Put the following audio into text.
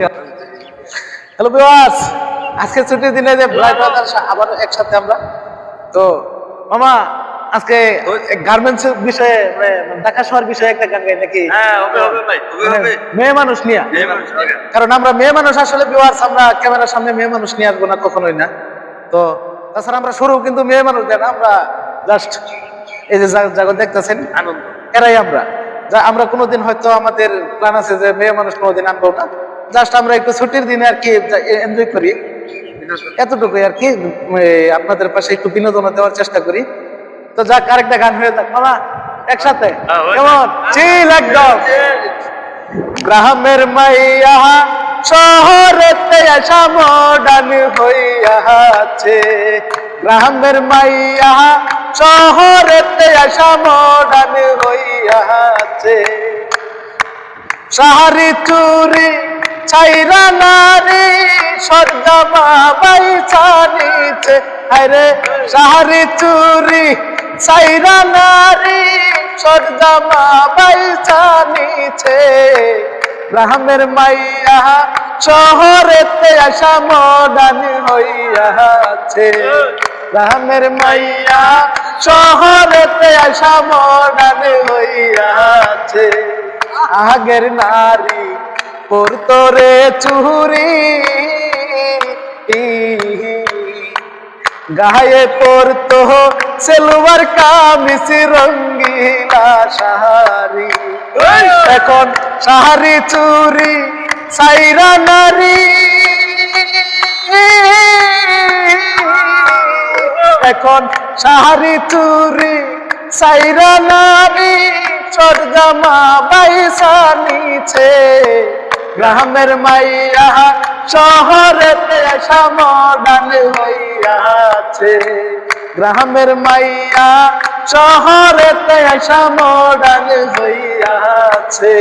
Hello viewers, আজকে ছুটির দিনে যে ব্রাইট ব্রাদার আবার একসাথে আমরা তো মামা আজকে গার্মেন্টস বিষয়ে ঢাকা শহর বিষয়ে একটা গান গাই নাকি? হ্যাঁ, হবে ভাই, হবে। মেয়ে মানুষ নিয়ে, কারণ আমরা মেয়ে মানুষ আসলে ভিউয়ার্স আমরা ক্যামেরার সামনে মেয়ে মানুষ নিয়ে আসবো না কখনোই না। তো তাছাড়া আমরা শুরু কিন্তু মেয়ে মানুষ দেন, আমরা জাস্ট এই যে জায়গা দেখতেছেন আনন্দ এরাই আমরা আমরা কোনোদিন হয়তো আমাদের প্ল্যান আছে যে মেয়ে মানুষ কোনোদিন আনবো না, জাস্ট আমরা একটু ছুটির দিনে আর কি এনজয় করি, এতটুকুই আর কি। আপনাদের পাশে একটু বিনোদন দেওয়ার চেষ্টা করি। তো যাক, আরেকটা গান হয়ে যাক মামা একসাথে, কেমন? চিল একদম। গ্রামের মাইয়া শহরেতে আসা মডার্ন হইয়াছে, গ্রামের মাইয়া শহরেতে আসা মডার্ন হইয়াছে, শাড়ি চুরি ছাইরা নারী সরজামা বাইছা নিচে, আরে শাড়ি চুরি ছাইরা নারী সরজামা বাইছা নিচে, গ্রামের মাইয়া শহরেতে আসা মডার্ন হইয়াছে, গ্রামের মাইয়া শহরেতে আসা মডার্ন হইয়াছে, আগের নারী পরতো রে চুরি গায়ে পরতো সেলুয়ার কামিজ রঙ্গিলা শাড়ি, এখন শাড়ি চুরি সাইরা নারী, এখন শাড়ি চুরি সাইরা নারী সরজামা বাইসা নিচে, গ্রামের মাইয়া শহরেতে আসা মডার্ন হইয়াছে, গ্রামের মাইয়া শহরেতে আসা মডার্ন হইয়াছে।